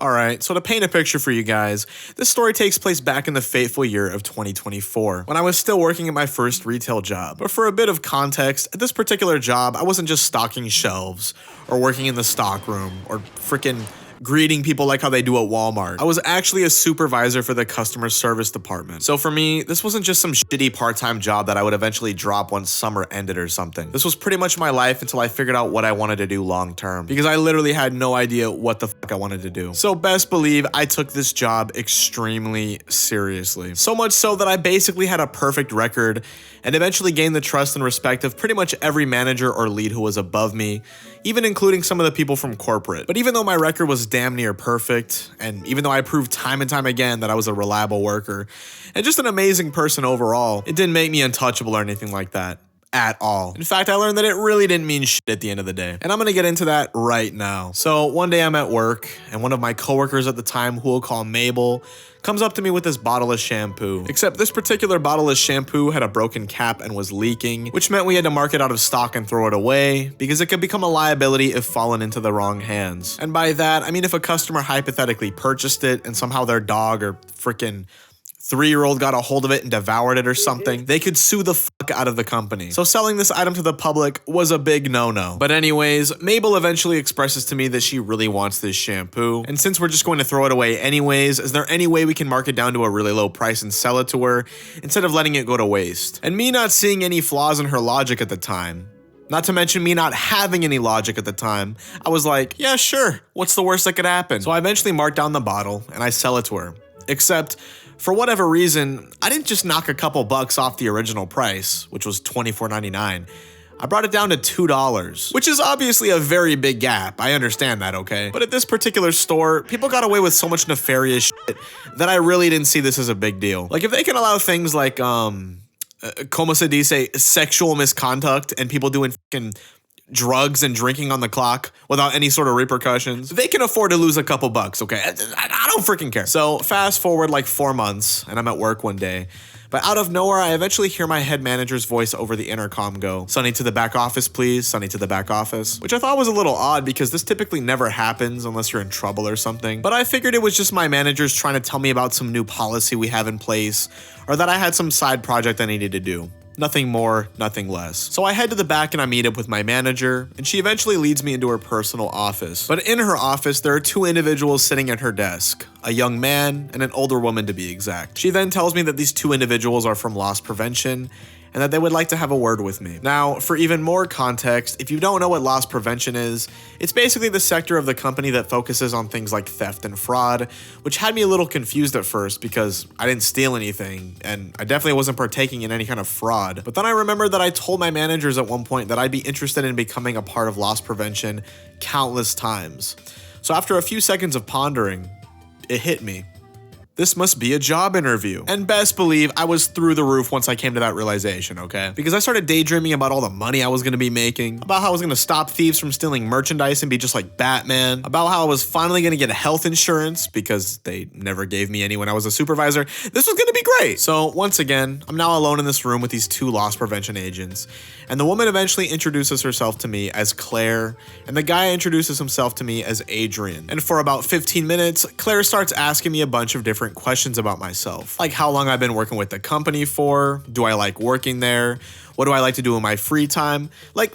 Alright, so to paint a picture for you guys, this story takes place back in the fateful year of 2024, when I was still working at my first retail job. But for a bit of context, at this particular job, I wasn't just stocking shelves, or working in the stock room, or freaking greeting people like how they do at Walmart. I was actually a supervisor for the customer service department. So for me, this wasn't just some shitty part-time job that I would eventually drop once summer ended or something. This was pretty much my life until I figured out what I wanted to do long term, because I literally had no idea what the fuck I wanted to do. So best believe I took this job extremely seriously. So much so that I basically had a perfect record and eventually gained the trust and respect of pretty much every manager or lead who was above me, even including some of the people from corporate. But even though my record was damn near perfect, and even though I proved time and time again that I was a reliable worker and just an amazing person overall, it didn't make me untouchable or anything like that. At all. In fact, I learned that it really didn't mean shit at the end of the day. And I'm gonna get into that right now. So one day I'm at work, and one of my coworkers at the time, who we'll call Mabel, comes up to me with this bottle of shampoo. Except this particular bottle of shampoo had a broken cap and was leaking, which meant we had to mark it out of stock and throw it away, because it could become a liability if fallen into the wrong hands. And by that, I mean if a customer hypothetically purchased it and somehow their dog or freaking 3-year-old got a hold of it and devoured it or something, they could sue the fuck out of the company. So selling this item to the public was a big no-no. But anyways, Mabel eventually expresses to me that she really wants this shampoo. And since we're just going to throw it away anyways, is there any way we can mark it down to a really low price and sell it to her instead of letting it go to waste? And me not seeing any flaws in her logic at the time, not to mention me not having any logic at the time, I was like, yeah, sure. What's the worst that could happen? So I eventually marked down the bottle and I sell it to her. Except, for whatever reason, I didn't just knock a couple bucks off the original price, which was $24.99. I brought it down to $2, which is obviously a very big gap. I understand that, okay? But at this particular store, people got away with so much nefarious shit that I really didn't see this as a big deal. Like, if they can allow things like, como se dice, sexual misconduct and people doing fucking drugs and drinking on the clock without any sort of repercussions, they can afford to lose a couple bucks, okay? I don't freaking care. So fast forward like 4 months and I'm at work one day, but out of nowhere, I eventually hear my head manager's voice over the intercom go, "Sonny, to the back office, please. Sonny, to the back office." Which I thought was a little odd because this typically never happens unless you're in trouble or something. But I figured it was just my managers trying to tell me about some new policy we have in place, or that I had some side project I needed to do. Nothing more, nothing less. So I head to the back and I meet up with my manager, and she eventually leads me into her personal office. But in her office, there are 2 individuals sitting at her desk, a young man and an older woman to be exact. She then tells me that these 2 individuals are from loss prevention and that they would like to have a word with me. Now, for even more context, if you don't know what loss prevention is, it's basically the sector of the company that focuses on things like theft and fraud, which had me a little confused at first because I didn't steal anything and I definitely wasn't partaking in any kind of fraud. But then I remembered that I told my managers at one point that I'd be interested in becoming a part of loss prevention countless times. So after a few seconds of pondering, it hit me. This must be a job interview. And best believe I was through the roof once I came to that realization, okay? Because I started daydreaming about all the money I was gonna be making, about how I was gonna stop thieves from stealing merchandise and be just like Batman, about how I was finally gonna get health insurance because they never gave me any when I was a supervisor. This was gonna be great. So once again, I'm now alone in this room with these 2 loss prevention agents, and the woman eventually introduces herself to me as Claire, and the guy introduces himself to me as Adrian. And for about 15 minutes, Claire starts asking me a bunch of different questions about myself, like how long I've been working with the company for, do I like working there, what do I like to do in my free time, like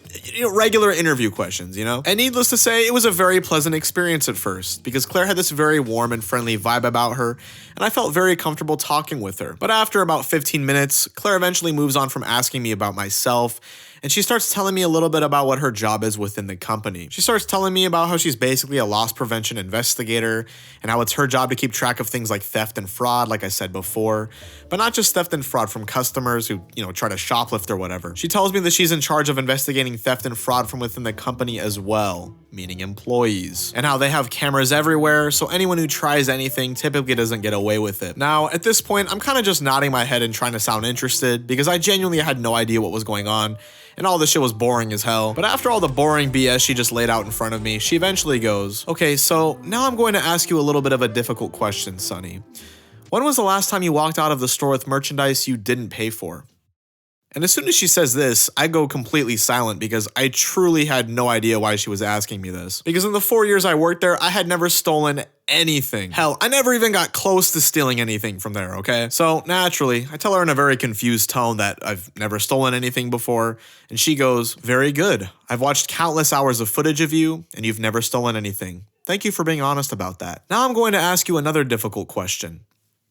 regular interview questions, you know? And needless to say, it was a very pleasant experience at first because Claire had this very warm and friendly vibe about her, and I felt very comfortable talking with her. But after about 15 minutes, Claire eventually moves on from asking me about myself, and she starts telling me a little bit about what her job is within the company. She starts telling me about how she's basically a loss prevention investigator and how it's her job to keep track of things like theft and fraud, like I said before, but not just theft and fraud from customers who, try to shoplift or whatever. She tells me that she's in charge of investigating theft and fraud from within the company as well, meaning employees, and how they have cameras everywhere, so anyone who tries anything typically doesn't get away with it. Now, at this point, I'm kind of just nodding my head and trying to sound interested because I genuinely had no idea what was going on, and all this shit was boring as hell. But after all the boring BS she just laid out in front of me, she eventually goes, "Okay, so now I'm going to ask you a little bit of a difficult question, Sonny. When was the last time you walked out of the store with merchandise you didn't pay for?" And as soon as she says this, I go completely silent because I truly had no idea why she was asking me this. Because in the 4 years I worked there, I had never stolen anything. Hell, I never even got close to stealing anything from there, okay? So naturally, I tell her in a very confused tone that I've never stolen anything before, and she goes, "Very good. I've watched countless hours of footage of you, and you've never stolen anything. Thank you for being honest about that. Now I'm going to ask you another difficult question.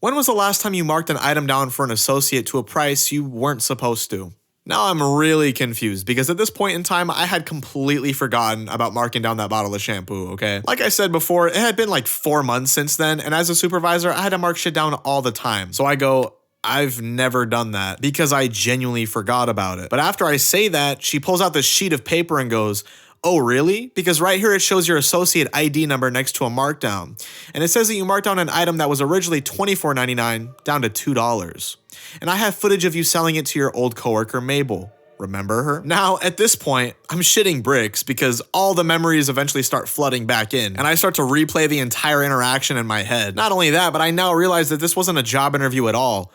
When was the last time you marked an item down for an associate to a price you weren't supposed to?" Now I'm really confused because at this point in time, I had completely forgotten about marking down that bottle of shampoo, okay? Like I said before, it had been like 4 months since then, and as a supervisor, I had to mark shit down all the time. So I go, "I've never done that," because I genuinely forgot about it. But after I say that, she pulls out this sheet of paper and goes, "Oh, really? Because right here it shows your associate ID number next to a markdown. And it says that you marked down an item that was originally $24.99 down to $2. And I have footage of you selling it to your old coworker, Mabel. Remember her?" Now, at this point, I'm shitting bricks because all the memories eventually start flooding back in, and I start to replay the entire interaction in my head. Not only that, but I now realize that this wasn't a job interview at all.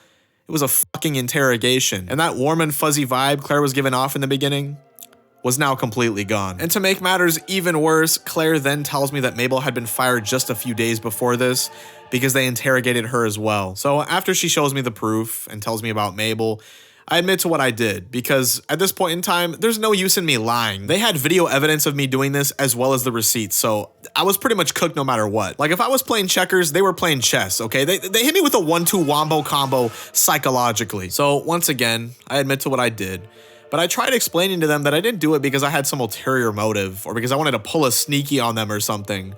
It was a fucking interrogation. And that warm and fuzzy vibe Claire was giving off in the beginning was now completely gone. And to make matters even worse, Claire then tells me that Mabel had been fired just a few days before this because they interrogated her as well. So after she shows me the proof and tells me about Mabel, I admit to what I did because at this point in time, there's no use in me lying. They had video evidence of me doing this as well as the receipts, so I was pretty much cooked no matter what. Like if I was playing checkers, they were playing chess, okay? They hit me with a 1-2 wombo combo psychologically. So once again, I admit to what I did. But I tried explaining to them that I didn't do it because I had some ulterior motive or because I wanted to pull a sneaky on them or something.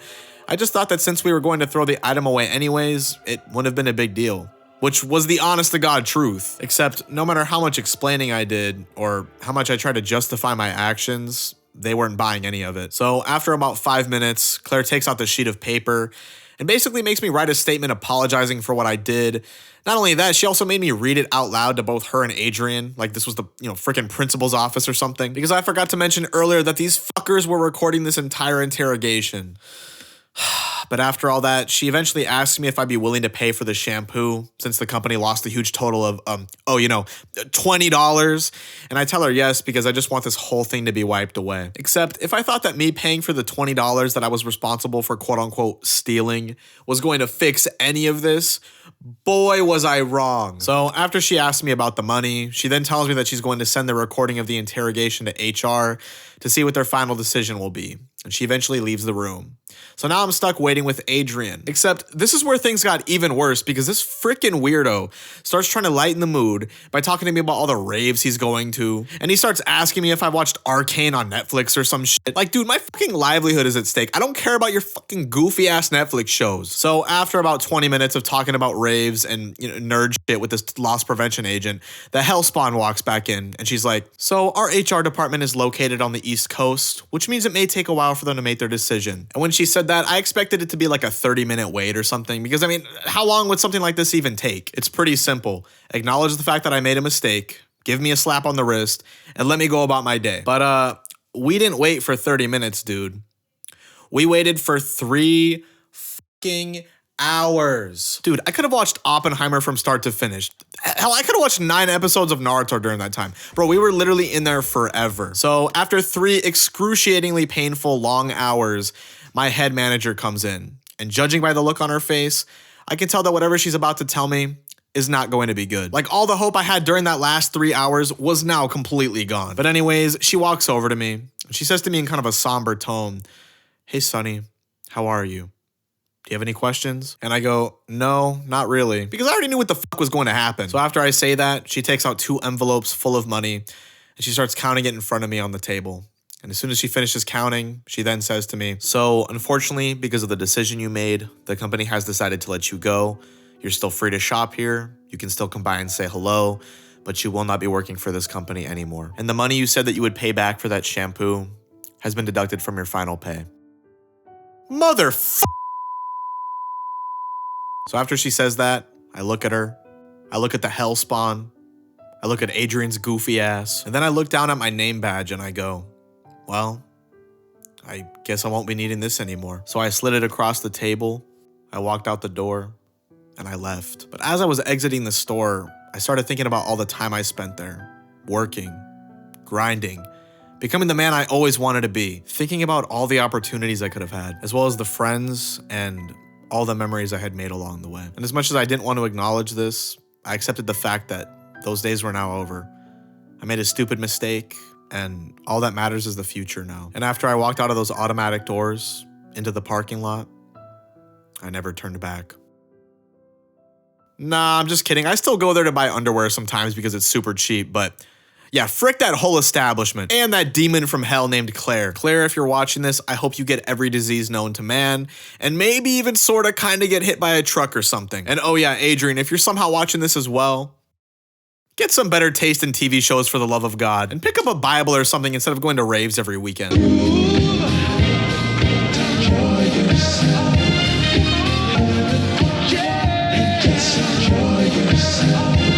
I just thought that since we were going to throw the item away anyways, it wouldn't have been a big deal. Which was the honest to God truth. Except no matter how much explaining I did or how much I tried to justify my actions, they weren't buying any of it. So after about 5 minutes, Claire takes out the sheet of paper and basically makes me write a statement apologizing for what I did. Not only that, she also made me read it out loud to both her and Adrian, like this was the, freaking principal's office or something, because I forgot to mention earlier that these fuckers were recording this entire interrogation. But after all that, she eventually asked me if I'd be willing to pay for the shampoo since the company lost a huge total of, $20. And I tell her yes because I just want this whole thing to be wiped away. Except if I thought that me paying for the $20 that I was responsible for quote unquote stealing was going to fix any of this, boy was I wrong. So after she asked me about the money, she then tells me that she's going to send the recording of the interrogation to HR to see what their final decision will be. And she eventually leaves the room. So now I'm stuck waiting with Adrian. Except this is where things got even worse because this freaking weirdo starts trying to lighten the mood by talking to me about all the raves he's going to. And he starts asking me if I watched Arcane on Netflix or some shit. Like, dude, my fucking livelihood is at stake. I don't care about your fucking goofy ass Netflix shows. So after about 20 minutes of talking about raves and nerd shit with this loss prevention agent, the Hellspawn walks back in and she's like, "So our HR department is located on the East Coast, which means it may take a while for them to make their decision." And when she said that, I expected it to be like a 30-minute wait or something because, how long would something like this even take? It's pretty simple. Acknowledge the fact that I made a mistake, give me a slap on the wrist, and let me go about my day. But we didn't wait for 30 minutes, dude. We waited for 3 fucking hours. Dude, I could have watched Oppenheimer from start to finish. Hell, I could have watched 9 episodes of Naruto during that time. Bro, we were literally in there forever. So after 3 excruciatingly painful long hours, my head manager comes in. And judging by the look on her face, I can tell that whatever she's about to tell me is not going to be good. Like all the hope I had during that last 3 hours was now completely gone. But anyways, she walks over to me. She says to me in kind of a somber tone, "Hey, Sonny, how are you? Do you have any questions?" And I go, "No, not really." Because I already knew what the fuck was going to happen. So after I say that, she takes out 2 envelopes full of money and she starts counting it in front of me on the table. And as soon as she finishes counting, she then says to me, "So unfortunately, because of the decision you made, the company has decided to let you go. You're still free to shop here. You can still come by and say hello, but you will not be working for this company anymore. And the money you said that you would pay back for that shampoo has been deducted from your final pay." Motherfucker. So after she says that, I look at her. I look at the Hellspawn. I look at Adrian's goofy ass. And then I look down at my name badge and I go, "Well, I guess I won't be needing this anymore." So I slid it across the table. I walked out the door and I left. But as I was exiting the store, I started thinking about all the time I spent there, working, grinding, becoming the man I always wanted to be, thinking about all the opportunities I could have had, as well as the friends and all the memories I had made along the way. And as much as I didn't want to acknowledge this, I accepted the fact that those days were now over. I made a stupid mistake, and all that matters is the future now. And after I walked out of those automatic doors into the parking lot, I never turned back. Nah, I'm just kidding. I still go there to buy underwear sometimes because it's super cheap, but yeah, frick that whole establishment and that demon from hell named Claire. Claire, if you're watching this, I hope you get every disease known to man and maybe even sorta kinda get hit by a truck or something. And oh yeah, Adrian, if you're somehow watching this as well, get some better taste in TV shows for the love of God and pick up a Bible or something instead of going to raves every weekend. Enjoy yourself.